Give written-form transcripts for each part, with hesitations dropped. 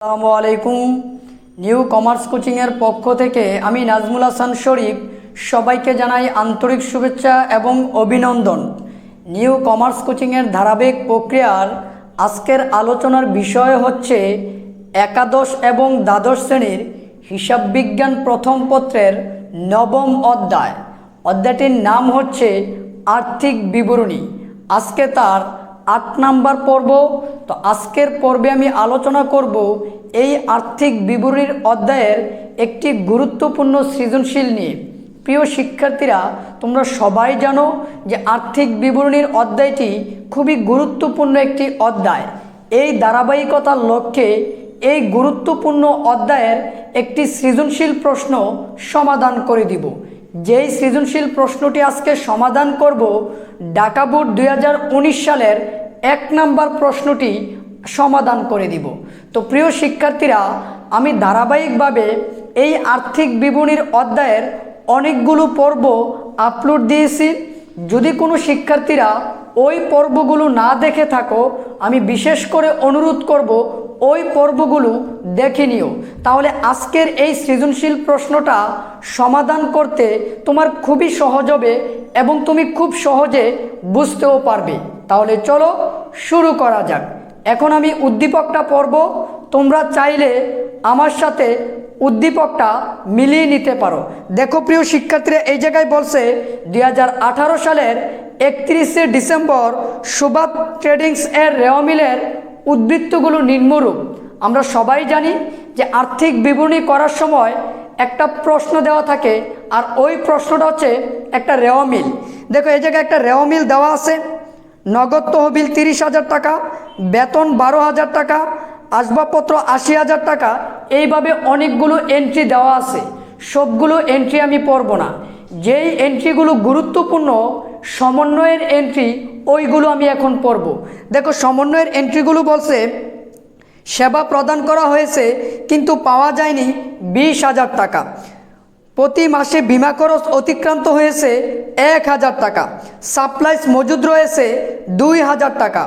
আসসালামু আলাইকুম। New commerce কোচিংয়ের পক্ষ থেকে আমি নাজমুল হাসান শরীফ সবাইকে জানাই আন্তরিক শুভেচ্ছা এবং অভিনন্দন। নিউ কমার্স কোচিংয়ের ধারাবাহিক প্রক্রিয়ার আজকের আলোচনার বিষয় হচ্ছে একাদশ এবং দ্বাদশ শ্রেণীর হিসাব বিজ্ঞান প্রথম পত্রের নবম অধ্যায়। অধ্যায়টির নাম হচ্ছে আর্থিক বিবরণী। আজকে তার ৮ নাম্বার পর্ব। তো আজকের পর্বে আমি আলোচনা করব এই আর্থিক বিবরণীর অধ্যায়ের একটি গুরুত্বপূর্ণ সৃজনশীল নিয়ে। প্রিয় শিক্ষার্থীরা, তোমরা সবাই জানো যে আর্থিক বিবরণীর অধ্যায়টি খুবই গুরুত্বপূর্ণ একটি অধ্যায়। এই ধারাবাহিকতার লক্ষ্যে এই গুরুত্বপূর্ণ অধ্যায়ের একটি সৃজনশীল প্রশ্ন সমাধান করে দিব। যেই সৃজনশীল প্রশ্নটি আজকে সমাধান করব, ঢাকা বোর্ড 2019 সালের 1 নাম্বার প্রশ্নটি সমাধান করে দিব। তো প্রিয় শিক্ষার্থীরা, আমি ধারাবাহিকভাবে এই আর্থিক বিবরণীর অধ্যায়ের অনেকগুলো পর্ব আপলোড দিয়েছি। যদি কোনো শিক্ষার্থীরা ওই পর্বগুলো না দেখে থাকো, আমি বিশেষ করে অনুরোধ করব ওই পর্বগুলো দেখে নিও। তাহলে আজকের এই সৃজনশীল প্রশ্নটা সমাধান করতে তোমার খুবই সহজ হবে এবং তুমি খুব সহজে বুঝতেও পারবে। তাহলে চলো শুরু করা যাক। এখন আমি উদ্দীপকটা পড়ব, তোমরা চাইলে আমার সাথে উদ্দীপকটা মিলিয়ে নিতে পারো। দেখো প্রিয় শিক্ষার্থীরা, এই জায়গায় বলছে 2018 সালের 31শে ডিসেম্বর সুবাত ট্রেডিংস এর রেওয়া মিলের উদ্বৃত্তগুলো নিম্নরূপ। আমরা সবাই জানি যে আর্থিক বিবরণী করার সময় একটা প্রশ্ন দেওয়া থাকে, আর ওই প্রশ্নটা হচ্ছে একটা রেওয়া মিল। দেখো এই জায়গায় একটা রেওয়া মিল দেওয়া আছে। নগদ তহবিল 30,000 টাকা, বেতন 12,000 টাকা, আসবাবপত্র 80,000 টাকা। এইভাবে অনেকগুলো এন্ট্রি দেওয়া আছে। সবগুলো এন্ট্রি আমি পড়ব না। যেই এন্ট্রিগুলো গুরুত্বপূর্ণ সমন্বয়ের এন্ট্রি, ওইগুলো আমি এখন পড়ব। দেখো সমন্বয়ের এন্ট্রিগুলো বলছে, সেবা প্রদান করা হয়েছে কিন্তু পাওয়া যায়নি 20,000 টাকা। প্রতি মাসে বিমা খরচ অতিক্রান্ত হয়েছে 1,000 টাকা। সাপ্লাইস মজুদ রয়েছে 2,000 টাকা।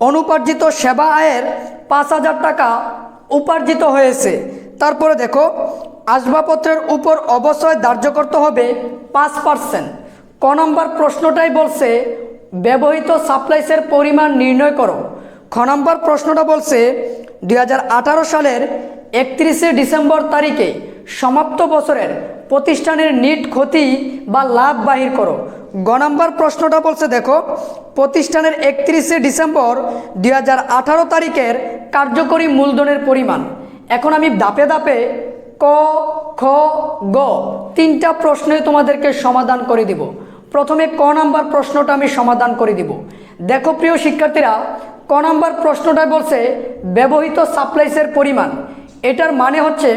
অনুপার্জিত সেবা আয়ের 5,000 টাকা উপার্জিত হয়েছে। তারপরে দেখো, আসবাবপত্রের উপর অবশ্যই ধার্য করতে হবে 5%। ক নম্বর প্রশ্নটাই বলছে ব্যবহৃত সাপ্লাইসের পরিমাণ নির্ণয় করো। খ নম্বর প্রশ্নটা বলছে 2018 সালের 31শে ডিসেম্বর তারিখে সমাপ্ত বছরের প্রতিষ্ঠানের নিট ক্ষতি বা লাভ বাহির করো। গ নম্বর প্রশ্নটা বলছে, দেখো প্রতিষ্ঠানের 31শে ডিসেম্বর 2018 তারিখের কার্যকরী মূলধনের পরিমাণ। এখন আমি ধাপে ধাপে ক, খ, গ 3টা প্রশ্নে তোমাদেরকে সমাধান করে দিব। প্রথমে ক নাম্বার প্রশ্নটা আমি সমাধান করে দিব। দেখো প্রিয় শিক্ষার্থীরা, ক নাম্বার প্রশ্নটা বলছে ব্যবহৃত সাপ্লাইসের পরিমাণ। এটার মানে হচ্ছে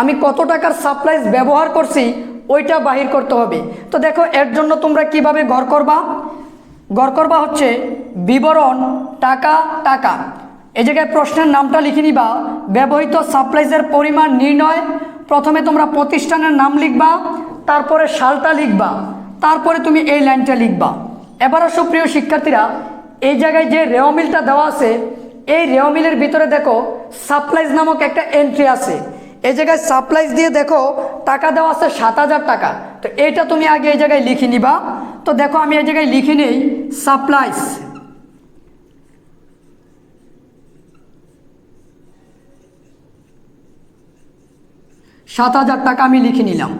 আমি কত টাকার সাপ্লাইস ব্যবহার করছি ওইটা বাহির করতে হবে। তো দেখো এর জন্য তোমরা কিভাবে গড় করবা হচ্ছে বিবরণ টাকা টাকা। এই জায়গায় প্রশ্নের নামটা লিখে নিবা, ব্যবহৃত সাপ্লাইসের পরিমাণ নির্ণয়। প্রথমে তোমরা প্রতিষ্ঠানের নাম লিখবা, তারপরে সালটা লিখবা, তারপরে তুমি এই লাইনটা লিখবা। এবার আসো প্রিয় শিক্ষার্থীরা, এই জায়গায় যে রেওয়া মিলটা দেওয়া আছে, এই রেওয়া মিলের ভিতরে দেখো সাপ্লাইস নামক একটা এন্ট্রি আছে। এই জায়গায় সাপ্লাইস দিয়ে দেখো টাকা দেওয়া আছে 7,000 টাকা। তো এইটা তুমি আগে এই জায়গায় লিখে নিবা। তো দেখো আমি এই জায়গায় লিখে নেই সাপ্লাইস। $7,000 টাকা আমি লিখে নিলাম।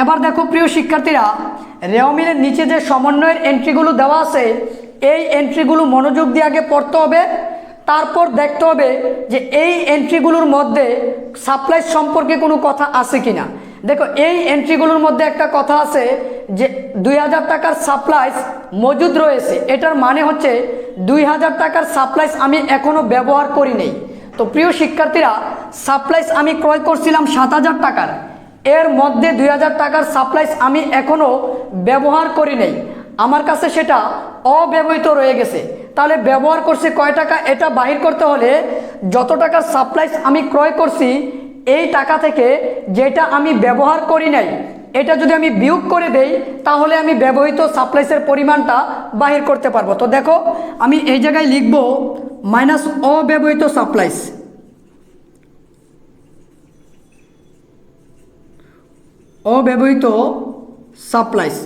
এবার দেখো প্রিয় শিক্ষার্থীরা, রেওয়া মিলের নিচে যে সমন্বয়ের এন্ট্রিগুলো দেওয়া আছে, এই এন্ট্রিগুলো মনোযোগ দিয়ে আগে পড়তে হবে। তারপর দেখতে হবে যে এই এন্ট্রিগুলোর মধ্যে সাপ্লাইস সম্পর্কে কোনো কথা আছে কিনা। দেখো এই এন্ট্রিগুলোর মধ্যে একটা কথা আছে যে 2,000 টাকার সাপ্লাইস মজুদ রয়েছে। এটার মানে হচ্ছে 2,000 টাকার সাপ্লাইস আমি এখনও ব্যবহার করি নেই। তো প্রিয় শিক্ষার্থীরা, সাপ্লাইস আমি ক্রয় করছিলাম 7,000 টাকার, এর মধ্যে 2,000 টাকার সাপ্লাইস আমি এখনও ব্যবহার করি নেই, আমার কাছে সেটা অব্যবহৃত রয়ে গেছে। তাহলে ব্যবহার করছি কয় টাকা, এটা বাহির করতে হলে যত টাকার সাপ্লাইস আমি ক্রয় করছি এই টাকা থেকে যেটা আমি ব্যবহার করি নাই এটা যদি আমি বিয়োগ করে দেই, তাহলে আমি ব্যবহৃত সাপ্লাইসের পরিমাণটা বাহির করতে পারবো। তো দেখো আমি এই জায়গায় লিখব মাইনাস অব্যবহৃত সাপ্লাইস। অব্যবহৃত সাপ্লাইস।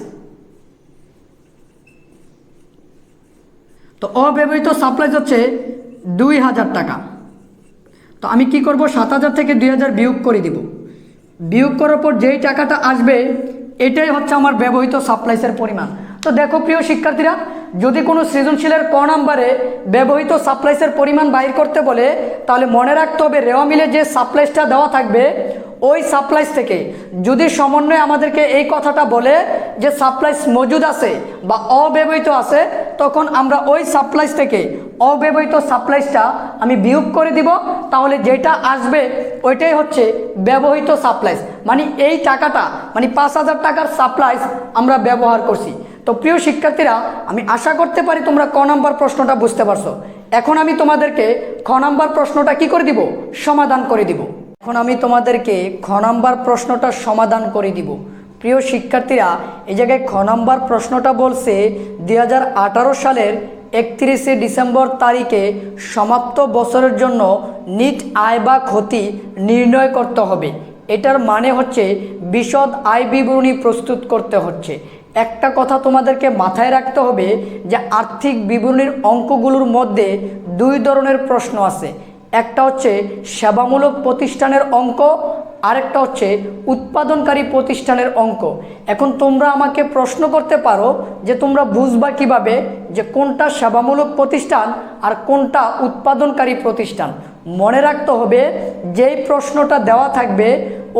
তো অব্যবহৃত সাপ্লাইস হচ্ছে 2000 টাকা। তো আমি কি করব, 7000 থেকে 2000 বিয়োগ করে দিব। বিয়োগ করার পর যেই টাকাটা আসবে এটাই হচ্ছে আমার ব্যবহৃত সাপ্লাইসের পরিমাণ। তো দেখো প্রিয় শিক্ষার্থীরা, যদি কোনো সৃজনশীলের ক নাম্বারে ব্যবহৃত সাপ্লাইসের পরিমাণ বাইর করতে বলে, তাহলে মনে রাখতে হবে রেওয়া মিলে যে সাপ্লাইসটা দেওয়া থাকবে ওই সাপ্লাইস থেকে যদি সমন্বয়ে আমাদেরকে এই কথাটা বলে যে সাপ্লাইস মজুদ আছে বা অব্যবহৃত আছে, তখন আমরা ওই সাপ্লাইস থেকে অব্যবহৃত সাপ্লাইসটা আমি বিয়োগ করে দিব। তাহলে যেটা আসবে ওইটাই হচ্ছে ব্যবহৃত সাপ্লাইস, মানে এই টাকাটা মানে 5000 টাকার সাপ্লাইস আমরা ব্যবহার করছি। তো প্রিয় শিক্ষার্থীরা, আমি আশা করতে পারি তোমরা ক নাম্বার প্রশ্নটা বুঝতে পারছো। এখন আমি তোমাদেরকে খ নাম্বার প্রশ্নটা কি করে দিব, সমাধান করে দিব। এখন আমি তোমাদেরকে খ নাম্বার প্রশ্নটা সমাধান করে দিব। প্রিয় শিক্ষার্থীরা, এই জায়গায় খ নাম্বার প্রশ্নটা বলছে 2018 সালের 31শে ডিসেম্বর তারিখে সমাপ্ত বছরের জন্য নিট আয় বা ক্ষতি নির্ণয় করতে হবে। এটার মানে হচ্ছে বিশদ আয় বিবরণী প্রস্তুত করতে হচ্ছে। একটা কথা তোমাদেরকে মাথায় রাখতে হবে যে আর্থিক বিবরণীর অঙ্কগুলোর মধ্যে দুই ধরনের প্রশ্ন আছে। একটা হচ্ছে সেবামূলক প্রতিষ্ঠানের অঙ্ক, আরেকটা হচ্ছে উৎপাদনকারী প্রতিষ্ঠানের অঙ্ক। এখন তোমরা আমাকে প্রশ্ন করতে পারো যে তোমরা বুঝবা কিভাবে যে কোনটা সেবামূলক প্রতিষ্ঠান আর কোনটা উৎপাদনকারী প্রতিষ্ঠান। মনে রাখতে হবে যেই প্রশ্নটা দেওয়া থাকবে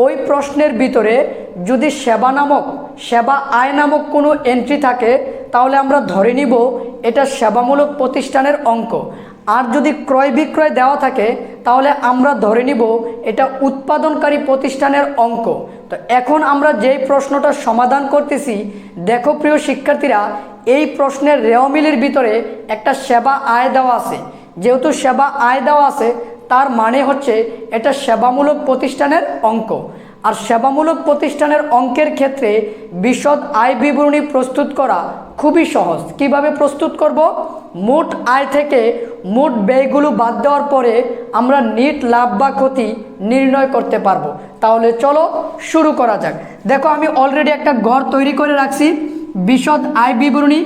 ওই প্রশ্নের ভিতরে যদি সেবা আয় নামক কোনো এন্ট্রি থাকে তাহলে আমরা ধরে নিব এটা সেবামূলক প্রতিষ্ঠানের অঙ্ক। আর যদি ক্রয় বিক্রয় দেওয়া থাকে তাহলে আমরা ধরে নিব এটা উৎপাদনকারী প্রতিষ্ঠানের অঙ্ক। তো এখন আমরা যেই প্রশ্নটা সমাধান করতেছি, দেখো প্রিয় শিক্ষার্থীরা, এই প্রশ্নের রেওয়া মিলের ভিতরে একটা সেবা আয় দেওয়া আছে। যেহেতু সেবা আয় দেওয়া আছে তার মানে হচ্ছে এটা সেবামূলক প্রতিষ্ঠানের অঙ্ক। আর সেবামূলক প্রতিষ্ঠানের অঙ্কের ক্ষেত্রে বিশদ আয় বিবরণী প্রস্তুত করা খুবই সহজ। কিভাবে প্রস্তুত করব, মোট আয় থেকে মোট ব্যয়গুলো বাদ দেওয়ার পরে আমরা নিট লাভ বা ক্ষতি নির্ণয় করতে পারবো। তাহলে চলো শুরু করা যাক। দেখো আমি অলরেডি একটা ঘর তৈরি করে রাখছি। বিশদ আয় বিবরণী,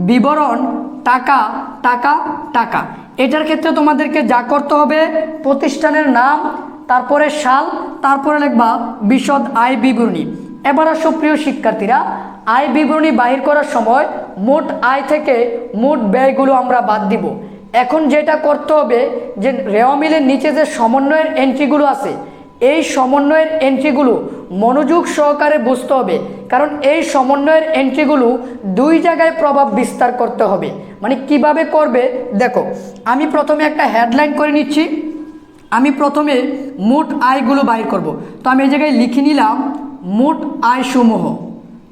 বিবরণ, টাকা টাকা টাকা। এটার ক্ষেত্রে তোমাদেরকে যা করতে হবে, প্রতিষ্ঠানের নাম, তারপরে সাল, তারপরে লিখবা বিশদ আয় বিবরণী। এবার আসো প্রিয় শিক্ষার্থীরা, আয় বিবরণী বাহির করার সময় মোট আয় থেকে মোট ব্যয়গুলো আমরা বাদ দিব। এখন যেটা করতে হবে যে রেওয়া মিলের নিচে যে সমন্বয়ের এন্ট্রিগুলো আছে এই সমন্বয়ের এন্ট্রিগুলো মনোযোগ সহকারে বুঝতে হবে, কারণ এই সমন্বয়ের এন্ট্রিগুলো দুই জায়গায় প্রভাব বিস্তার করতে হবে। মানে কিভাবে করবে, দেখো আমি প্রথমে একটা হেডলাইন করে নিচ্ছি। আমি প্রথমে মোট আয়গুলো বাইর করব। তো আমি এই জায়গায় লিখে নিলাম মোট আয়সমূহ।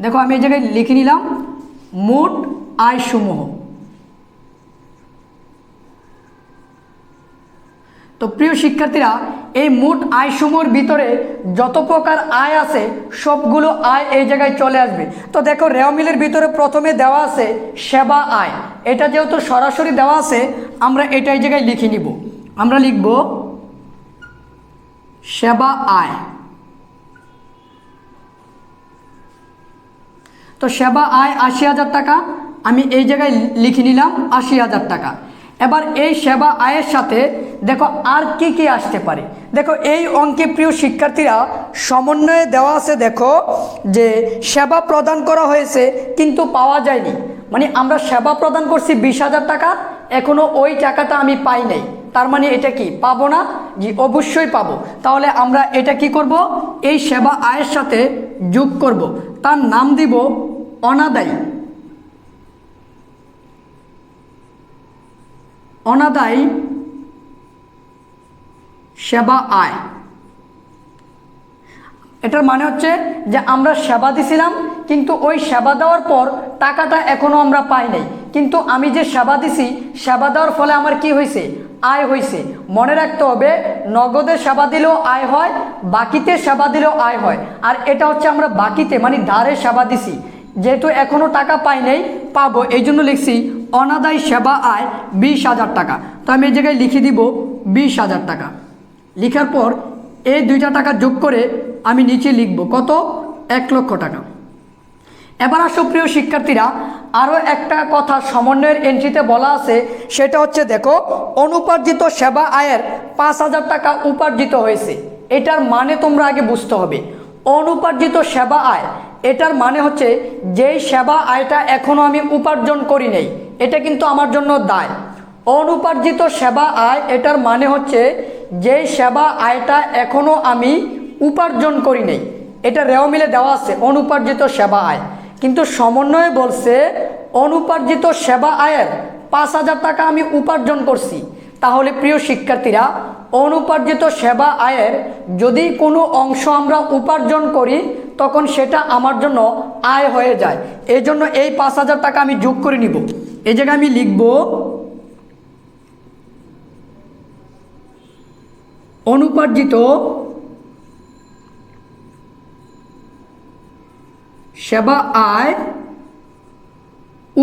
দেখো আমি এই জায়গায় লিখে নিলাম মোট আয়সমূহ। তো প্রিয় শিক্ষার্থীরা, এই মোট আয়সমূহের ভিতরে যত প্রকার আয় আছে সবগুলো আয় এই জায়গায় চলে আসবে। তো দেখো রেওয়া মিলের ভিতরে প্রথমে দেওয়া আছে সেবা আয়। এটা যেহেতু সরাসরি দেওয়া আছে আমরা এটা এই জায়গায় লিখে নিব। আমরা লিখব সেবা আয়। তো সেবা আয় 80,000 টাকা, আমি এই জায়গায় লিখে নিলাম 80,000 টাকা। এবার এই সেবা আয়ের সাথে দেখো আর কি কি আসতে পারে। দেখো এই অঙ্কে প্রিয় শিক্ষার্থীরা সমন্বয়ে দেওয়া আছে, দেখো যে সেবা প্রদান করা হয়েছে কিন্তু পাওয়া যায়নি। মানে আমরা সেবা প্রদান করছি 20,000 টাকা, এখনও ওই টাকাটা আমি পাই নাই। তার মানে এটা কি পাবো না? জি অবশ্যই পাবো। তাহলে আমরা এটা কি করব, এই সেবা আয়ের সাথে যোগ করব। তার নাম দিব অনাদায়ী। অনাদায়ী সেবা আয়। এটার মানে হচ্ছে যে আমরা সেবা দিছিলাম কিন্তু ওই সেবা দেওয়ার পর টাকাটা এখনও আমরা পাই নাই, কিন্তু আমি যে সেবা দিছি সেবা দেওয়ার ফলে আমার কি হয়েছে, আয় হয়েছে। মনে রাখতে হবে নগদে সেবা দিলেও আয় হয়, বাকিতে সেবা দিলেও আয় হয়। আর এটা হচ্ছে আমরা বাকিতে মানে ধারে সেবা দিছি, যেহেতু এখনও টাকা পাই নাই পাবো, এই জন্য লিখছি অনাদায়ী সেবা আয় 20,000 টাকা। তো আমি এই জায়গায় লিখে দিব 20,000 টাকা। লিখার পর এই দুইটা টাকা যোগ করে আমি নিচে লিখব কত, 1,00,000 টাকা। এবার আসো প্রিয় শিক্ষার্থীরা, আরও একটা কথা সমন্বয়ের এন্ট্রিতে বলা আছে, সেটা হচ্ছে দেখো অনুপার্জিত সেবা আয়ের 5,000 টাকা উপার্জিত হয়েছে। এটার মানে তোমরা আগে বুঝতে হবে। অনুপার্জিত সেবা আয় এটার মানে হচ্ছে যেই সেবা আয়টা এখনও আমি উপার্জন করি নাই, এটা কিন্তু আমার জন্য দায়। অনুপার্জিত সেবা আয় এটার মানে হচ্ছে যেই সেবা আয়টা এখনও আমি উপার্জন করি নাই, এটা রেও মিলে দেওয়া আছে অনুপার্জিত সেবা আয়, কিন্তু সমন্বয়ে বলছে অনুপার্জিত সেবা আয়ের 5,000 টাকা আমি উপার্জন করছি। তাহলে প্রিয় শিক্ষার্থীরা, অনুপার্জিত সেবা আয়ের যদি কোনো অংশ আমরা উপার্জন করি তখন সেটা আমার জন্য আয় হয়ে যায়। এই জন্য এই 5,000 টাকা আমি যোগ করে নিব। এই জায়গায় আমি লিখব অনুপার্জিত সেবা আয়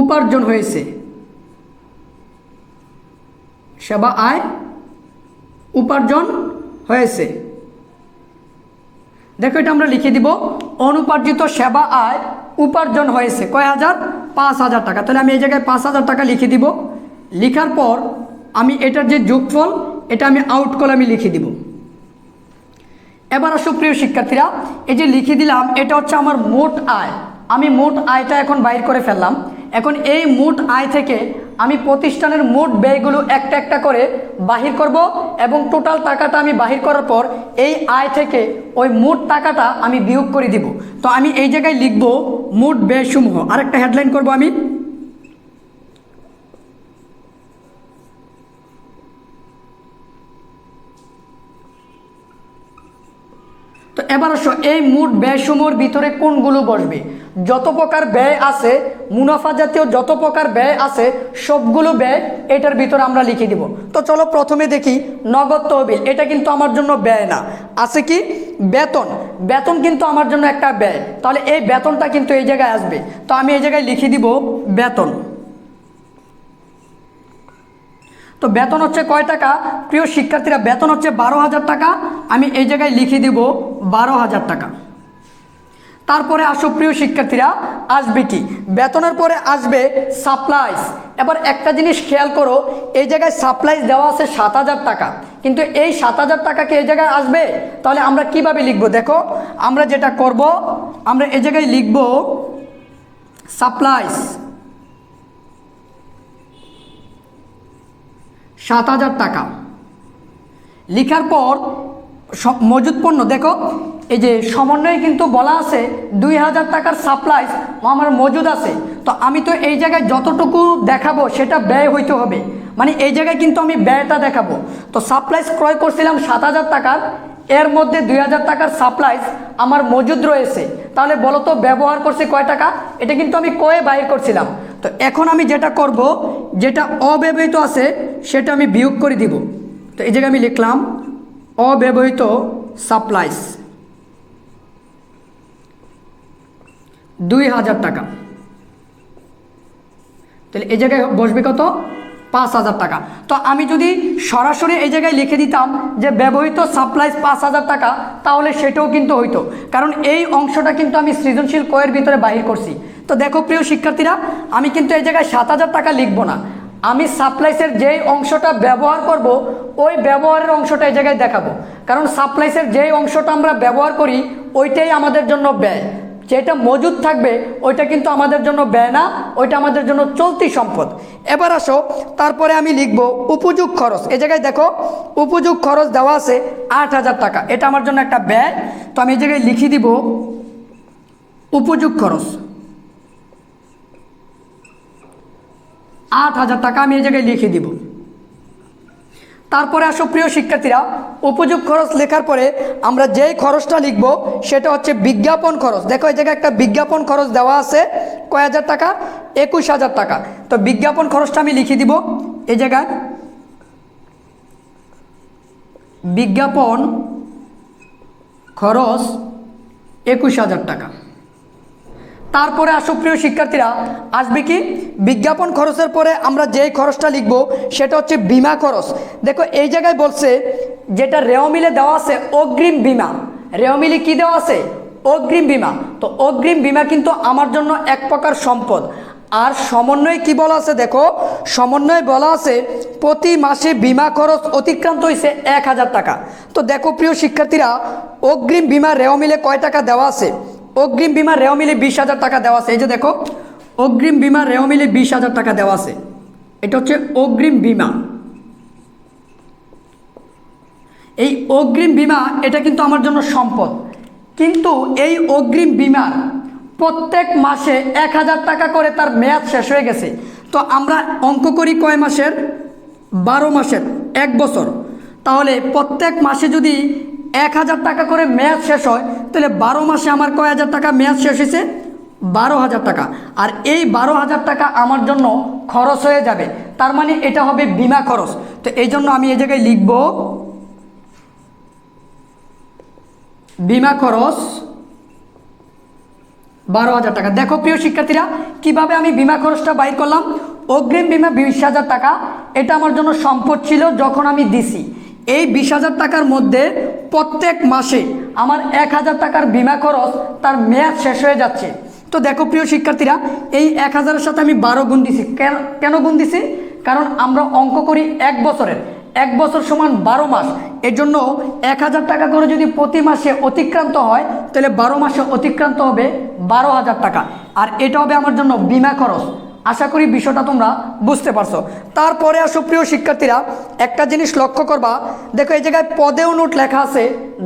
উপার্জন হয়েছে। সেবা আয় উপার্জন হয়েছে। দেখো এটা আমরা লিখে দিব অনুপার্জিত সেবা আয় উপার্জন হয়েছে কয় হাজার? 5,000 টাকা। তাহলে আমি এই জায়গায় 5,000 টাকা লিখে দিব। লিখার পর আমি এটার যে যোগফল এটা আমি আউট কলামে লিখে দিব। এবার আসো প্রিয় শিক্ষার্থীরা, এই যে লিখে দিলাম এটা হচ্ছে আমার মোট আয়। আমি মোট আয়টা এখন বাইর করে ফেললাম। এখন এই মোট আয় থেকে আমি প্রতিষ্ঠানের মোট ব্যয়গুলো একটা একটা করে বাহির করব এবং টোটাল টাকাটা আমি বাহির করার পর এই আয় থেকে ওই মোট টাকাটা আমি বিয়োগ করে দিব। তো আমি এই জায়গায় লিখব মোট ব্যয়সমূহ। আরেকটা হেডলাইন করব আমি, তো এবার আসো এই মোট ব্যয়সমূহের ভিতরে কোনগুলো বসবে? যত প্রকার ব্যয় আছে, মুনাফা জাতীয় যত প্রকার ব্যয় আছে সবগুলো ব্যয় এটার ভিতরে আমরা লিখে দিব। তো চলো প্রথমে দেখি নগদ তহবিল। এটা কিন্তু আমার জন্য ব্যয় না। আছে কি? বেতন। বেতন কিন্তু আমার জন্য একটা ব্যয়। তাহলে এই বেতনটা কিন্তু এই জায়গায় আসবে। তো আমি এই জায়গায় লিখে দিব বেতন। তো বেতন হচ্ছে কয় টাকা প্রিয় শিক্ষার্থীরা? বেতন হচ্ছে 12,000 টাকা। আমি এই জায়গায় লিখে দিব 12,000 টাকা। তারপরে আসো প্রিয় শিক্ষার্থীরা, আসবে কি? বেতনের পরে আসবে সাপ্লাইস। এবার একটা জিনিস খেয়াল করো, এই জায়গায় সাপ্লাইস দেওয়া আছে 7,000 টাকা, কিন্তু এই 7,000 টাকা কি এই জায়গায় আসবে? তাহলে আমরা কিভাবে লিখবো? দেখো আমরা যেটা করব, আমরা এই জায়গায় লিখব সাপ্লাইস 7,000 টাকা। লিখার পর মজুদ পণ্য, দেখো এই যে সমন্বয়ে কিন্তু বলা আছে 2,000 টাকার সাপ্লাইস আমার মজুদ আছে। তো আমি তো এই জায়গায় যতটুকু দেখাবো সেটা ব্যয় হইতে হবে, মানে এই জায়গায় কিন্তু আমি ব্যয়টা দেখাবো। তো সাপ্লাইস ক্রয় করছিলাম 7,000 টাকার, এর মধ্যে 2,000 টাকার সাপ্লাইস আমার মজুদ রয়েছে। তাহলে বলো তো ব্যবহার করছি কয় টাকা? এটা কিন্তু আমি কয়ে বাইর করছিলাম। তো এখন আমি যেটা করব, যেটা অব্যবহৃত আছে সেটা আমি বিয়োগ করে দিব। তো এই জায়গায় আমি লিখলাম অব্যবহৃত সাপ্লাইস 2,000 টাকা। তাহলে এই জায়গায় বসবে কত? 5,000 টাকা। তো আমি যদি সরাসরি এই জায়গায় লিখে দিতাম যে ব্যবহৃত সাপ্লাইস 5,000 টাকা, তাহলে সেটাও কিন্তু হইতো, কারণ এই অংশটা কিন্তু আমি সৃজনশীল কয়ের ভিতরে বাহির করছি। তো দেখো প্রিয় শিক্ষার্থীরা, আমি কিন্তু এই জায়গায় 7,000 টাকা লিখবো না, আমি সাপ্লাইসের যেই অংশটা ব্যবহার করব ওই ব্যবহারের অংশটা এই জায়গায় দেখাবো। কারণ সাপ্লাইসের যেই অংশটা আমরা ব্যবহার করি ওইটাই আমাদের জন্য ব্যয়। যেটা মজুদ থাকবে ওইটা কিন্তু আমাদের জন্য ব্যয় না, ওইটা আমাদের জন্য চলতি সম্পদ। এবার আসো, তারপরে আমি লিখব উপযোগ খরচ। এই জায়গায় দেখো উপযোগ খরচ দেওয়া আছে 8,000 টাকা, এটা আমার জন্য একটা ব্যয়। তো আমি এই জায়গায় লিখে দিব উপযোগ খরচ 8,000 টাকা, আমি এই জায়গায় লিখে দিব। তারপরে আসো প্রিয় শিক্ষার্থীরা, উপযোগ খরচ লেখার পরে আমরা যেই খরচটা লিখব সেটা হচ্ছে বিজ্ঞাপন খরচ। দেখো এই জায়গায় একটা বিজ্ঞাপন খরচ দেওয়া আছে কয় হাজার টাকা? 21,000 টাকা। তো বিজ্ঞাপন খরচটা আমি লিখে দিব এই জায়গায় বিজ্ঞাপন খরচ 21,000 টাকা। তারপরে আসো প্রিয় শিক্ষার্থীরা, আসবে কি? বিজ্ঞাপন খরচের পরে আমরা যেই খরচটা লিখব সেটা হচ্ছে বিমা খরচ। দেখো এই জায়গায় বলছে যেটা রেও মিলে দেওয়া আছে অগ্রিম বিমা। রেও মিলে কি দেওয়া আছে? অগ্রিম বীমা। তো অগ্রিম বীমা কিন্তু আমার জন্য এক প্রকার সম্পদ। আর সমন্বয়ে কি বলা আছে দেখো, সমন্বয়ে বলা আছে প্রতি মাসে বীমা খরচ অতিক্রান্ত হয়েছে 1000 টাকা। তো দেখো প্রিয় শিক্ষার্থীরা, অগ্রিম বীমা রেও মিলে কয় টাকা দেওয়া আছে? অগ্রিম বীমা রেও মিলে 20,000 টাকা দেওয়া আছে। এই যে দেখো, অগ্রিম বীমা রেও মিলে 20,000 টাকা দেওয়া আছে। এটা হচ্ছে অগ্রিম বীমা। এই অগ্রিম বীমা এটা কিন্তু আমার জন্য সম্পদ। কিন্তু এই অগ্রিম বীমা প্রত্যেক মাসে 1000 টাকা করে তার মেয়াদ শেষ হয়ে গেছে। তো আমরা অঙ্ক করি কয় মাসের? 12 মাসের, 1 বছর। তাহলে প্রত্যেক মাসে যদি 1000 টাকা করে মেয়াদ শেষ হয়, তাহলে 12 মাসে আমার কয় হাজার টাকা মেয়াদ শেষ হয়েছে? 12,000 টাকা। আর এই 12,000 টাকা আমার জন্য খরচ হয়ে যাবে, তার মানে এটা হবে বীমা খরচ। তো এই জন্য আমি এই জায়গায় লিখব বীমা খরচ 12,000 টাকা। দেখো প্রিয় শিক্ষার্থীরা, কিভাবে আমি বীমা খরচটা বাইর করলাম। অগ্রিম বীমা 20,000 টাকা, এটা আমার জন্য সম্পদ ছিল যখন আমি দিছি। এই 20,000 টাকার মধ্যে প্রত্যেক মাসে আমার 1000 টাকার বীমা খরচ তার মেয়াদ শেষ হয়ে যাচ্ছে। তো দেখো প্রিয় শিক্ষার্থীরা, এই 1000-এর সাথে আমি 12 গুণ দিছি। কেন গুণ দিছি? কারণ আমরা অঙ্ক করি 1 বছরের, 1 বছর সমান 12 মাস। এর জন্য 1000 টাকা করে যদি প্রতি মাসে অতিক্রান্ত হয়, তাহলে 12 মাসে অতিক্রান্ত হবে 12,000 টাকা। আর এটা হবে আমার জন্য বীমা খরচ। আশা করি বিষয়টা তোমরা বুঝতে পারছো। তারপরে আসো প্রিয় শিক্ষার্থীরা, একটা জিনিস লক্ষ্য করবা। দেখো এই জায়গায় প্রদেয় নোট লেখা আছে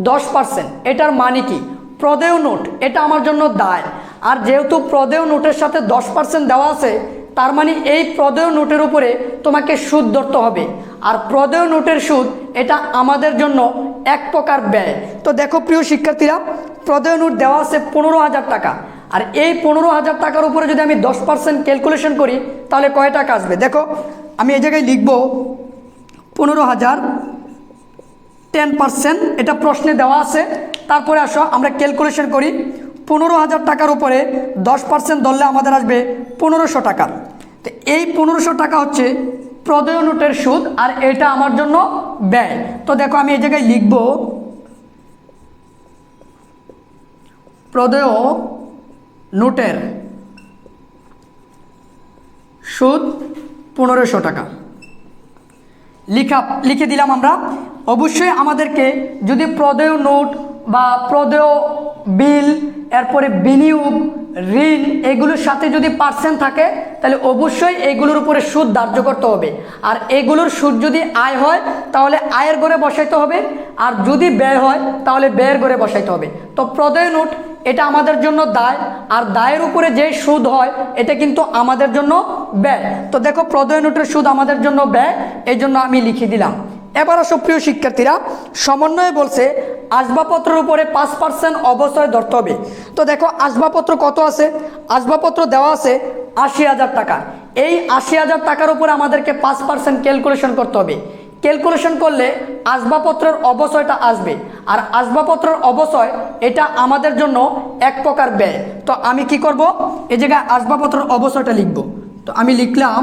10%। এটার মানে কি? প্রদেয় নোট এটা আমার জন্য দায়। আর যেহেতু প্রদেয় নোটের সাথে 10% দেওয়া আছে, তার মানে এই প্রদেয় নোটের উপরে তোমাকে সুদ ধরতে হবে। আর প্রদেয় নোটের সুদ এটা আমাদের জন্য এক প্রকার ব্যয়। তো দেখো প্রিয় শিক্ষার্থীরা, প্রদেয় নোট দেওয়া আছে 15,000 টাকা। আর এই 15,000 টাকার উপরে যদি আমি 10% ক্যালকুলেশন করি, তাহলে কয় টাকা আসবে? দেখো আমি এই জায়গায় লিখব 15,000 10%, এটা প্রশ্নে দেওয়া আছে। তারপরে আসো আমরা ক্যালকুলেশন করি। 15,000 টাকার উপরে 10% ধরলে আমাদের আসবে 1500 টাকা। তো এই 1500 টাকা হচ্ছে প্রদেয় নোটের সুদ, আর এটা আমার জন্য ব্যয়। তো দেখো আমি এই জায়গায় লিখব প্রদেয় নোটের সুদ 1500 টাকা লিখে দিলাম আমরা। অবশ্যই আমাদেরকে যদি প্রদেয় নোট বা প্রদেয় বিল, এরপরে বিনিয়োগ, ঋণ, এগুলোর সাথে যদি পার্সেন্ট থাকে, তাহলে অবশ্যই এগুলোর উপরে সুদ ধার্য করতে হবে। আর এগুলোর সুদ যদি আয় হয়, তাহলে আয়ের ঘরে বসাইতে হবে। আর যদি ব্যয় হয়, তাহলে ব্যয়ের ঘরে বসাইতে হবে। তো প্রদেয় নোট এটা আমাদের জন্য দায়, আর দায়ের উপরে যে সুদ হয় এটা কিন্তু আমাদের জন্য ব্যয়। তো দেখো প্রদেয় নোটের সুদ আমাদের জন্য ব্যয়, এই জন্য আমি লিখে দিলাম। এবার আসো প্রিয় শিক্ষার্থীরা, সমন্বয়ে বলছে আসবাবপত্রের উপরে 5% অবশ্যই ধরতে হবে। তো দেখো আসবাবপত্র কত আছে? আসবাবপত্র দেওয়া আছে 80,000 টাকা। এই 80,000 টাকার উপরে আমাদেরকে 5% ক্যালকুলেশন করতে হবে। ক্যালকুলেশন করলে আসবাবপত্রের অবশ্যয়টা আসবে। আর আসবাবপত্রের অবশ্যয় এটা আমাদের জন্য এক প্রকার ব্যয়। তো আমি কি করব? এই জায়গায় আসবাবপত্রের অবশ্যয়টা লিখব। তো আমি লিখলাম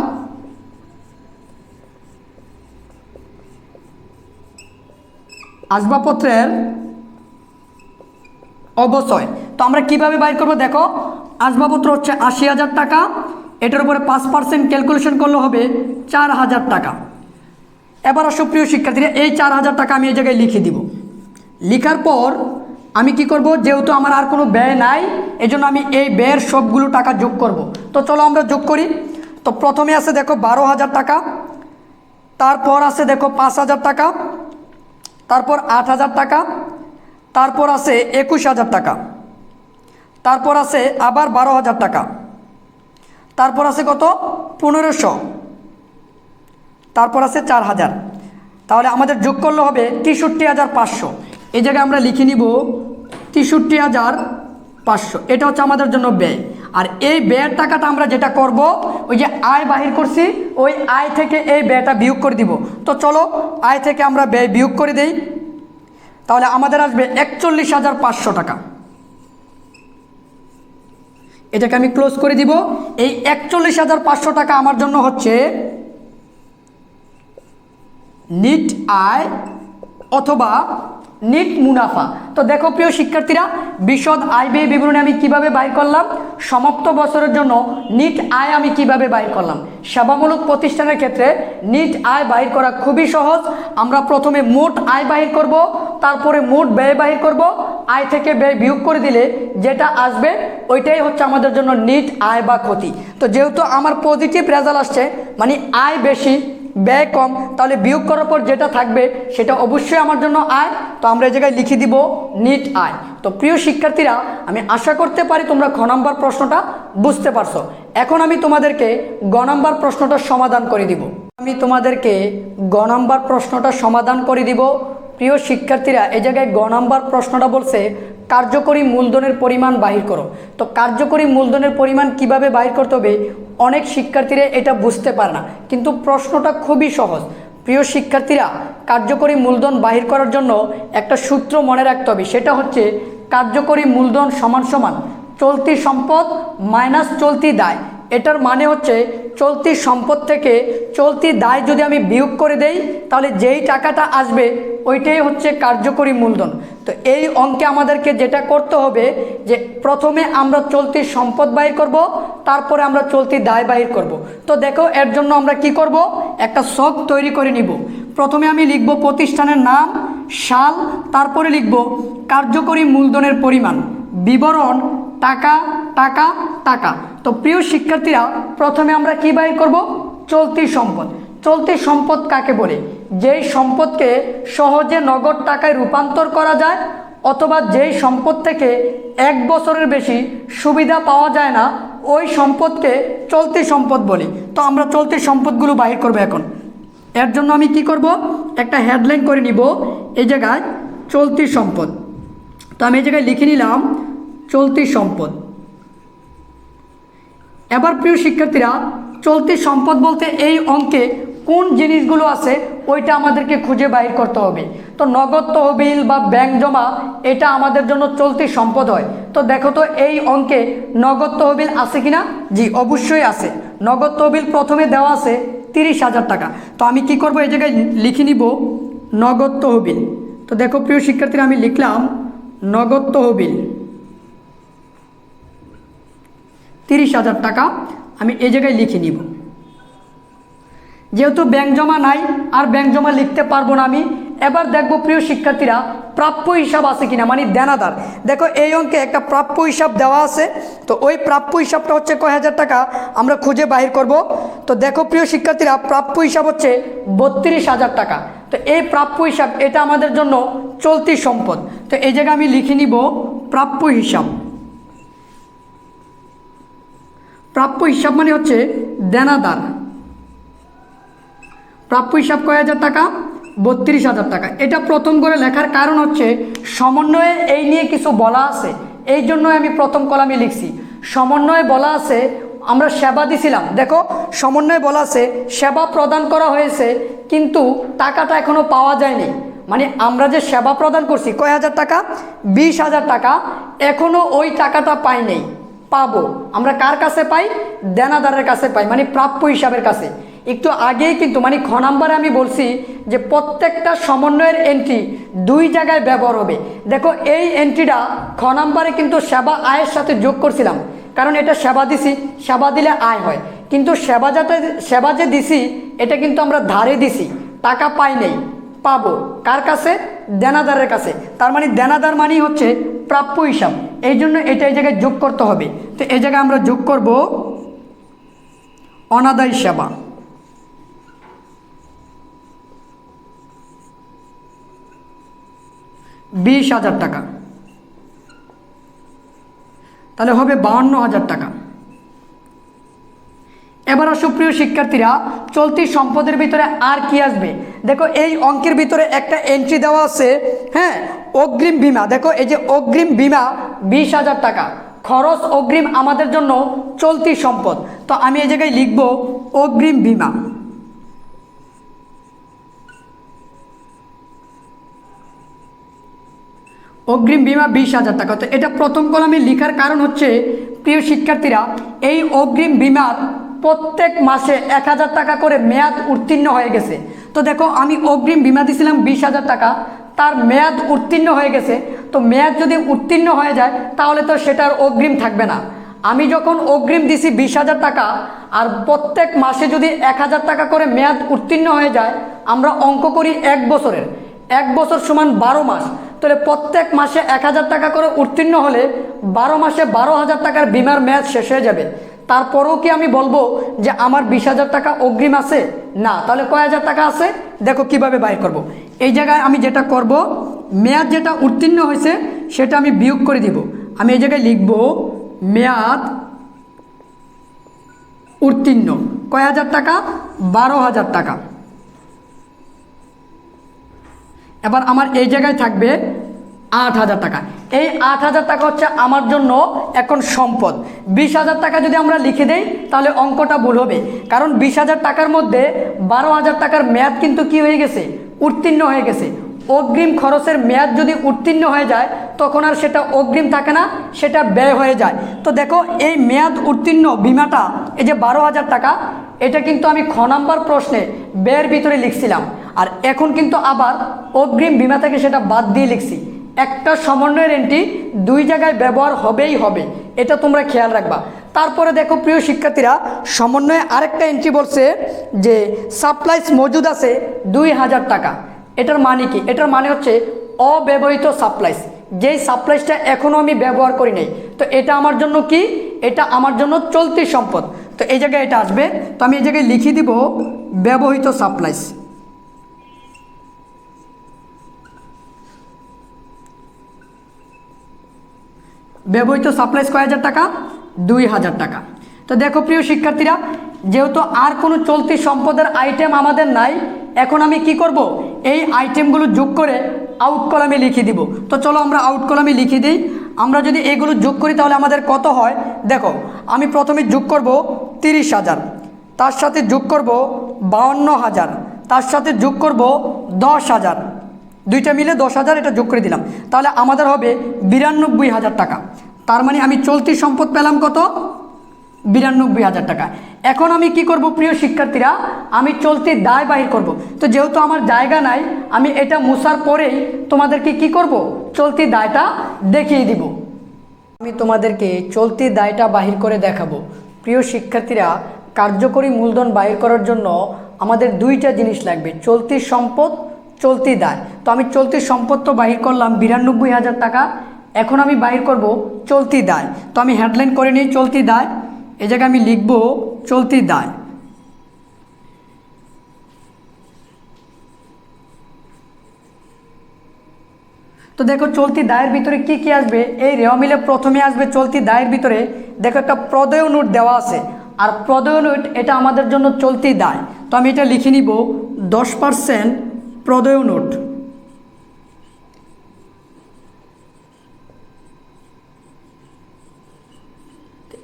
আসবাবপত্রের অবশ্যই। তো আমরা কিভাবে বাইর করব? দেখো আসবাবপত্র হচ্ছে 80,000 টাকা, এটার উপরে 5% ক্যালকুলেশন করলে হবে 4,000 টাকা। এবার আসো প্রিয় শিক্ষার্থীরা, এই 4,000 টাকা আমি এই জায়গায় লিখে দিব। লিখার পর আমি কি করব? যেহেতু আমার আর কোনো ব্যয় নাই, এজন্য আমি এই ব্যয়ের সবগুলো টাকা যোগ করব। তো চলো আমরা যোগ করি। তো প্রথমে আছে দেখো 12,000 টাকা, তারপর আছে দেখো 5,000 টাকা, তারপর 8,000 টাকা, তারপর আছে 21,000 টাকা, তারপর আছে আবার 12,000 টাকা, তারপর আছে কত? 1500, তারপর আছে 4,000। তাহলে আমাদের যোগ করলে হবে 63,500। এই জায়গায় আমরা লিখে নিব 63,500। এটা হচ্ছে আমাদের জন্য ব্যয়। আর এই ব্যয়ের টাকাটা আমরা যেটা করব, ওই যে আয় বাহির করছি, ওই আয় থেকে এই ব্যয়টা বিয়োগ করে দিব। তো চলো আয় থেকে আমরা ব্যয় বিয়োগ করে দেই। তাহলে আমাদের আসবে 41,500 টাকা। এটাকে আমি ক্লোজ করে দিব। এই 41,500 টাকা আমার জন্য হচ্ছে নিট আয় অথবা নিট মুনাফা। তো দেখো প্রিয় শিক্ষার্থীরা, বিশদ আয় ব্যয় বিবরণী আমি কিভাবে বাইর করলাম, সমাপ্ত বছরের জন্য নিট আয় আমি কিভাবে বাইর করলাম। সেবামূলক প্রতিষ্ঠানের ক্ষেত্রে নিট আয় বাইর করা খুবই সহজ। আমরা প্রথমে মোট আয় বাহির করব, তারপরে মোট ব্যয় বাহির করব, আয় থেকে ব্যয় বিয়োগ করে দিলে যেটা আসবে ওইটাই হচ্ছে আমাদের জন্য নিট আয় বা ক্ষতি। তো যেহেতু আমার পজিটিভ রেজাল্ট আসছে, মানে আয় বেশি ব্যয় কম, তাহলে বিয়োগ করার পর যেটা থাকবে সেটা অবশ্যই আমার জন্য আয়। তো আমরা এই জায়গায় লিখে দিব নিট আয়। তো প্রিয় শিক্ষার্থীরা, আমি আশা করতে পারি তোমরা খ নম্বর প্রশ্নটা বুঝতে পারছো। এখন আমি তোমাদেরকে গ নম্বর প্রশ্নটা সমাধান করে দিব। গ নম্বর প্রশ্নটা সমাধান করে দিব। প্রিয় শিক্ষার্থীরা, এই জায়গায় গ নম্বর প্রশ্নটা বলছে কার্যকরী মূলধনের পরিমাণ বাহির করো। তো কার্যকরী মূলধনের পরিমাণ কিভাবে বাহির করতে হবে, অনেক শিক্ষার্থীরা এটা বুঝতে পারে না, কিন্তু প্রশ্নটা খুবই সহজ। প্রিয় শিক্ষার্থীরা, কার্যকরী মূলধন বাহির করার জন্য একটা সূত্র মনে রাখতে হবে, সেটা হচ্ছে কার্যকরী মূলধন সমান সমান চলতি সম্পদ মাইনাস চলতি দায়। এটার মানে হচ্ছে চলতি সম্পদ থেকে চলতি দায় যদি আমি বিয়োগ করে দেই, তাহলে যেই টাকাটা আসবে ওইটাই হচ্ছে কার্যকরী মূলধন। তো এই অঙ্কে আমাদেরকে যেটা করতে হবে যে প্রথমে আমরা চলতি সম্পদ বাহির করব, তারপরে আমরা চলতি দায় বাহির করব। তো দেখো, এর জন্য আমরা কি করব, একটা ছক তৈরি করে নিব। প্রথমে আমি লিখব প্রতিষ্ঠানের নাম, সাল, তারপরে লিখব কার্যকরী মূলধনের পরিমাণ, বিবরণ, টাকা টাকা টাকা। তো প্রিয় শিক্ষার্থীরা, প্রথমে আমরা কি বাহির করব, চলতি সম্পদ। চলতি সম্পদ কাকে বলে, যেই সম্পদকে সহজে নগদ টাকায় রূপান্তর করা যায়, অথবা যেই সম্পদ থেকে 1 বছরের বেশি সুবিধা পাওয়া যায় না, ওই সম্পদকে চলতি সম্পদ বলি। তো আমরা চলতি সম্পদগুলো বাহির করব। এখন এর জন্য আমি কি করব, একটা হেডলাইন করে নিব এই জায়গায় চলতি সম্পদ। তো আমি এই জায়গায় লিখে নিলাম চলতি সম্পদ। এবার প্রিয় শিক্ষার্থীরা, চলতি সম্পদ বলতে এই অঙ্কে কোন জিনিসগুলো আছে ওইটা আমাদেরকে খুঁজে বাইর করতে হবে। তো নগদ তহবিল বা ব্যাংক জমা, এটা আমাদের জন্য চলতি সম্পদ হয়। তো দেখো তো এই অঙ্কে নগদ তহবিল আছে কিনা, জি অবশ্যই আছে। নগদ তহবিল প্রথমে দেওয়া আছে 30,000 টাকা। তো আমি কি করব, এই জায়গায় লিখে নিব নগদ তহবিল। তো দেখো প্রিয় শিক্ষার্থীরা, আমি লিখলাম নগদ তহবিল 30,000 টাকা, আমি এই জায়গায় লিখে নিব। যেহেতু ব্যাংক জমা নাই, আর ব্যাংক জমা লিখতে পারবো না আমি। এবার দেখবো প্রিয় শিক্ষার্থীরা, প্রাপ্য হিসাব আছে কিনা, মানে দেনাদার। দেখো এই অঙ্কে একটা প্রাপ্য হিসাব দেওয়া আছে। তো ওই প্রাপ্য হিসাবটা হচ্ছে কয় হাজার টাকা, আমরা খুঁজে বাহির করব। তো দেখো প্রিয় শিক্ষার্থীরা, প্রাপ্য হিসাব হচ্ছে 32,000 টাকা। তো এই প্রাপ্য হিসাব, এটা আমাদের জন্য চলতি সম্পদ। তো এই জায়গায় আমি লিখে নিব প্রাপ্য হিসাব। প্রাপ্য হিসাব মানে হচ্ছে দেনাদার। প্রাপ্য হিসাব কয় হাজার টাকা, 32,000 টাকা। এটা প্রথম করে লেখার কারণ হচ্ছে সমন্বয়ে এই নিয়ে কিছু বলা আছে, এই জন্য আমি প্রথম কলামে লিখছি। সমন্বয়ে বলা আছে আমরা সেবা দিছিলাম। দেখো সমন্বয়ে বলা আছে সেবা প্রদান করা হয়েছে, কিন্তু টাকাটা এখনো পাওয়া যায়নি। মানে আমরা যে সেবা প্রদান করছি কয় হাজার টাকা, 20,000 টাকা, এখনো ওই টাকাটা পাই নাই। পাবো আমরা কার কাছে পাই, দেনাদারের কাছে পাই, মানে প্রাপ্য হিসাবের কাছে। একটু আগেই কিন্তু মানে খ নাম্বারে আমি বলছি যে প্রত্যেকটা সমন্বয়ের এন্ট্রি 2 জায়গায় ব্যবহার হবে। দেখো এই এন্ট্রিটা খ নাম্বারে কিন্তু সেবা আয়ের সাথে যোগ করছিলাম, কারণ এটা সেবা দিছি, সেবা দিলে আয় হয়। কিন্তু সেবা যে দিছি এটা কিন্তু আমরা ধারে দিছি, টাকা পাই নাই, পাবো কার কাছে, দেনাদারের কাছে। তার মানে দেনাদার মানেই হচ্ছে প্রাপ্য হিসাব, এই জন্য এটা এই জায়গায় যোগ করতে হবে। তো এই জায়গায় আমরা যোগ করব অনাদায়ী সেবা। $20,000 টাকা, তাহলে হবে 52,000 টাকা। এবার আসো প্রিয় শিক্ষার্থীরা, চলতি সম্পদের ভিতরে আর কি আসবে। দেখো এই অঙ্কের ভিতরে একটা এন্ট্রি দেওয়া আছে, হ্যাঁ, অগ্রিম বীমা। দেখো এই যে অগ্রিম বীমা 20,000 টাকা, খরচ অগ্রিম আমাদের জন্য চলতি সম্পদ। তো আমি এই জায়গায় লিখব অগ্রিম বীমা। অগ্রিম বীমা 20,000 টাকা। তো এটা প্রথম কলামে লেখার কারণ হচ্ছে প্রিয় শিক্ষার্থীরা, এই অগ্রিম বীমার প্রত্যেক মাসে 1,000 টাকা করে মেয়াদ উত্তীর্ণ হয়ে গেছে। তো দেখো আমি অগ্রিম বীমা দিয়েছিলাম 20,000 টাকা, তার মেয়াদ উত্তীর্ণ হয়ে গেছে, তো মেয়াদ যদি উত্তীর্ণ হয়ে যায় তাহলে তো সেটার অগ্রিম থাকবে না। আমি যখন অগ্রিম দিছি 20,000 টাকা, আর প্রত্যেক মাসে যদি 1,000 টাকা করে মেয়াদ উত্তীর্ণ হয়ে যায়, আমরা অঙ্ক করি 1 বছরের, 1 বছর সমান 12 মাস, তাহলে প্রত্যেক মাসে 1,000 টাকা করে উত্তীর্ণ হলে 12 মাসে 12,000 টাকার বিমার মেয়াদ শেষ হয়ে যাবে। তারপরেও কি আমি বলবো যে আমার 20,000 টাকা অগ্রিম আছে? না। তাহলে কয় হাজার টাকা আছে দেখো কিভাবে বাইর করব। এই জায়গায় আমি যেটা করব, মেয়াদ যেটা উত্তীর্ণ হয়েছে সেটা আমি বিয়োগ করে দিব। আমি এই জায়গায় লিখব মেয়াদ উত্তীর্ণ কয় হাজার টাকা, 12,000 টাকা। এবার আমার এই জায়গায় থাকবে 8,000 টাকা। এই 8,000 টাকা হচ্ছে আমার জন্য এখন সম্পদ। 20,000 টাকা যদি আমরা লিখে দেই তাহলে অঙ্কটা ভুল হবে, কারণ 20,000 টাকার মধ্যে 12,000 টাকার মেয়াদ কিন্তু কি হয়ে গেছে, উত্তীর্ণ হয়ে গেছে। অগ্রিম খরচের মেয়াদ যদি উত্তীর্ণ হয়ে যায় তখন আর সেটা অগ্রিম থাকে না, সেটা ব্যয় হয়ে যায়। তো দেখো এই মেয়াদ উত্তীর্ণ বিমাটা, এই যে 12,000 টাকা, এটা কিন্তু আমি খ নাম্বার প্রশ্নে ব্যয়ের ভিতরে লিখছিলাম, আর এখন কিন্তু আবার অগ্রিম বিমা থেকে সেটা বাদ দিয়ে লিখছি। একটা সমন্বয়ের এন্ট্রি দুই জায়গায় ব্যবহার হবেই হবে, এটা তোমরা খেয়াল রাখবা। তারপরে দেখো প্রিয় শিক্ষার্থীরা, সমন্বয়ে আরেকটা এন্ট্রি বলছে যে সাপ্লাইস মজুদ আছে 2,000 টাকা। এটার মানে কি? এটার মানে হচ্ছে অব্যবহৃত সাপ্লাইস, যেই সাপ্লাইসটা এখনও আমি ব্যবহার করি নাই। তো এটা আমার জন্য কি? এটা আমার জন্য চলতি সম্পদ। তো এই জায়গায় এটা আসবে, তো আমি এই জায়গায় লিখে দিব ব্যবহৃত সাপ্লাইস। ব্যবহৃত সাপ্লাইস কয় হাজার টাকা? 2,000 টাকা। তো দেখো প্রিয় শিক্ষার্থীরা, যেহেতু আর কোনো চলতি সম্পদের আইটেম আমাদের নাই, এখন আমি কি করব, এই আইটেমগুলো যোগ করে আউট কলামে লিখে দিব। তো চলো আমরা আউট কলামে লিখে দিই। আমরা যদি এগুলো যোগ করি তাহলে আমাদের কত হয় দেখো। আমি প্রথমে যোগ করব 30,000, তার সাথে যোগ করব 52,000, তার সাথে যোগ করব 10,000, দুইটা মিলে 10,000, এটা যোগ করে দিলাম। তাহলে আমাদের হবে 92,000 টাকা। তার মানে আমি চলতি সম্পদ পেলাম কত? 92,000 টাকা। এখন আমি কি করব প্রিয় শিক্ষার্থীরা, আমি চলতি দায় বাহির করব। তো যেহেতু আমার জায়গা নাই, আমি এটা মুছার পরেই তোমাদেরকে কি করব, চলতি দায়টা দেখিয়ে দিব। আমি তোমাদেরকে চলতি দায়টা বাহির করে দেখাবো। প্রিয় শিক্ষার্থীরা, কার্যকরী মূলধন বাহির করার জন্য আমাদের দুইটা জিনিস লাগবে, চলতি সম্পদ, চলতি দায়। তো আমি চলতি সম্পদ তো বাহির করলাম 92,000 টাকা, এখন আমি বাহির করব চলতি দায়। তো আমি হেডলাইন করে নিই চলতি দায়, এই জায়গায় আমি লিখব চলতি দায়। তো দেখো চলতি দায়ের ভিতরে কি কি আসবে, এই রেওয়া মিলে প্রথমে আসবে চলতি দায়ের ভিতরে। দেখো একটা প্রদেয় নোট দেওয়া আছে, আর প্রদেয় নোট এটা আমাদের জন্য চলতি দায়। তো আমি এটা লিখে নিব 10% প্রদেয় নোট।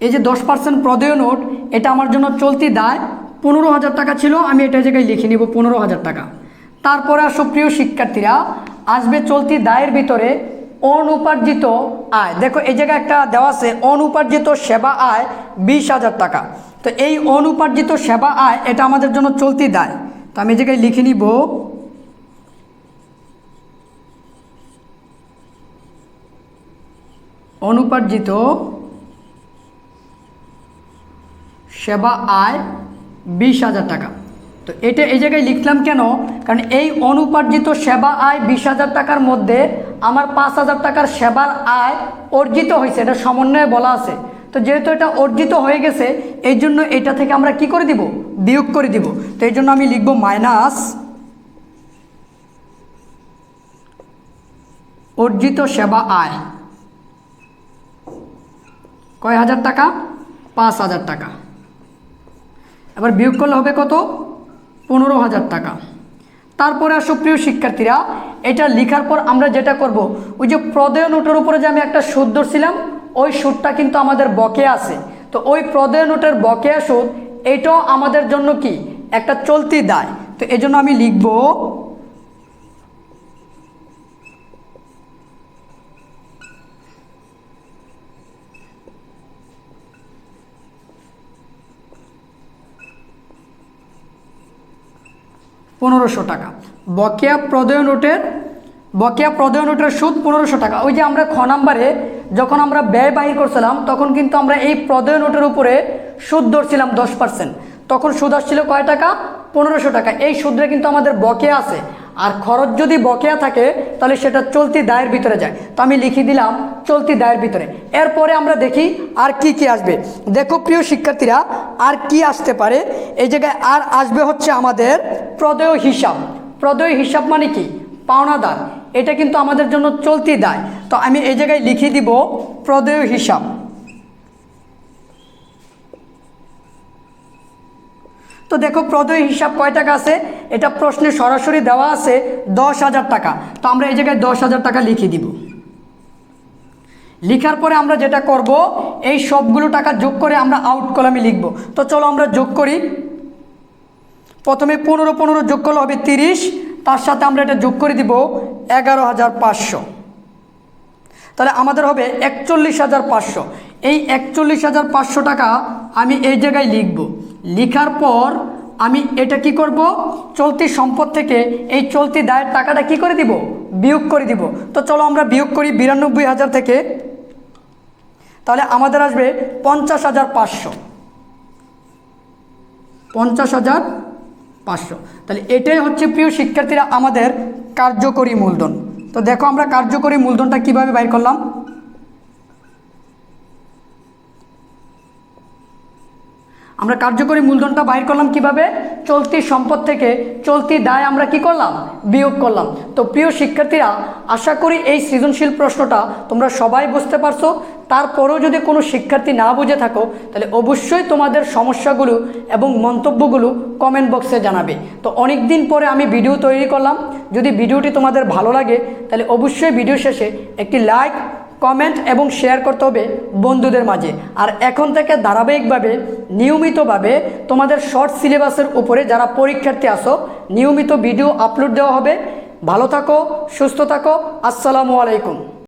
এই যে 10% প্রদেয় নোট, এটা আমার জন্য চলতি দায়। 15,000 টাকা ছিল, আমি এটা জায়গায় লিখে নিব 15,000 টাকা। তারপরে আসো প্রিয় শিক্ষার্থীরা, আসবে চলতি দায়ের ভিতরে অনুপার্জিত আয়। দেখো এই জায়গায় একটা দেওয়া আছে অনুপার্জিত সেবা আয় 20,000 টাকা। তো এই অনুপার্জিত সেবা আয় এটা আমাদের জন্য চলতি দায়। তো আমি এই জায়গায় লিখে নিব অনুপার্জিত সেবা আয় 20,000 টাকা। তো এটা এই জায়গায় লিখলাম কেন, কারণ এই অনুপার্জিত সেবা আয় 20,000 টাকার মধ্যে আমার 5,000 টাকার সেবার আয় অর্জিত হয়েছে, এটা সমন্বয়ে বলা আছে। তো যেহেতু এটা অর্জিত হয়ে গেছে, এই জন্য এটা থেকে আমরা কি করে দিব, বিয়োগ করে দিব। তো এই জন্য আমি লিখব মাইনাস অর্জিত সেবা আয় কয় হাজার টাকা, 5,000 টাকা। এবার বিয়োগ করলে হবে কত, 15,000 টাকা। তারপরে আসো প্রিয় শিক্ষার্থীরা, এটা লেখার পর আমরা যেটা করব, ওই যে প্রদেয় নোটের উপরে যে আমি একটা সুদ ধরছিলাম, ওই সুদটা কিন্তু আমাদের বকেয়া আছে। তো ওই প্রদেয় নোটের বকেয়া সুদ, এটাও আমাদের জন্য কি একটা চলতি দায়। তো এই জন্য আমি লিখব $1,500 টাকা। বকেয়া প্রদেয় নোটের বকেয়া প্রদেয় নোটের সুদ 1500 টাকা। ওই যে আমরা খ নাম্বারে যখন আমরা ব্যয় বাহির করছিলাম তখন কিন্তু আমরা এই প্রদেয় নোটের উপরে সুদ ধরছিলাম 10%, তখন সুদ আসছিল কয় টাকা? 1500 টাকা। এই সুদটা কিন্তু আমাদের বকেয়া আছে, আর খরচ যদি বকেয়া থাকে তাহলে সেটা চলতি দায়ের ভিতরে যায়। তো আমি লিখে দিলাম চলতি দায়ের ভিতরে। এরপরে আমরা দেখি আর কি কি আসবে। দেখো প্রিয় শিক্ষার্থীরা, আর কি আসতে পারে এই জায়গায়? আর আসবে হচ্ছে আমাদের প্রদেয় হিসাব। প্রদেয় হিসাব মানে কি? পাওনাদার। এটা কিন্তু আমাদের জন্য চলতি দায়। তো আমি এই জায়গায় লিখে দিব প্রদেয় হিসাব। তো দেখো প্রদেয় হিসাব কয় টাকা আছে? এটা প্রশ্নে সরাসরি দেওয়া আছে 10,000 টাকা। তো আমরা এই জায়গায় 10,000 টাকা লিখে দিব। লিখার পরে আমরা যেটা করব, এই সবগুলো টাকা যোগ করে আমরা আউট কলামে লিখব। তো চলো আমরা যোগ করি। প্রথমে 15 যোগ করলে হবে 30, তার সাথে আমরা এটা যোগ করে দিব 11,500, তাহলে আমাদের হবে 41,500। এই 41,500 টাকা আমি এই জায়গায় লিখব। লিখার পর আমি এটা কি করব? চলতি সম্পদ থেকে এই চলতি দায়ের টাকাটা কি করে দিব? বিয়োগ করে দিব। তো চলো আমরা বিয়োগ করি 92,000 থেকে, তাহলে আমাদের আসবে 50,500। 50,500। তাহলে এটাই হচ্ছে প্রিয় শিক্ষার্থীরা আমাদের কার্যকরী মূলধন। তো দেখো আমরা কার্যকরী মূলধনটা কিভাবে বাইর করলাম। আমরা কার্যকরী মূলধনটা বাইর করলাম কিভাবে? চলতি সম্পদ থেকে চলতি দায় আমরা কি করলাম? বিয়োগ করলাম। তো প্রিয় শিক্ষার্থীরা, আশা করি এই সৃজনশীল প্রশ্নটা তোমরা সবাই বুঝতে পারছো। তারপরেও যদি কোনো শিক্ষার্থী না বুঝে থাকো তাহলে অবশ্যই তোমাদের সমস্যাগুলো এবং মন্তব্যগুলো কমেন্ট বক্সে জানাবে। তো অনেক দিন পরে আমি ভিডিও তৈরি করলাম। যদি ভিডিওটি তোমাদের ভালো লাগে তাহলে অবশ্যই ভিডিও শেষে একটি লাইক, কমেন্ট এবং শেয়ার করতে হবে বন্ধুদের মাঝে। আর এখন থেকে ধারাবাহিকভাবে নিয়মিতভাবে তোমাদের শর্ট সিলেবাসের উপরে যারা পরীক্ষার্থী আসো নিয়মিত ভিডিও আপলোড দেওয়া হবে। ভালো থাকো, সুস্থ থাকো। আসসালামু আলাইকুম।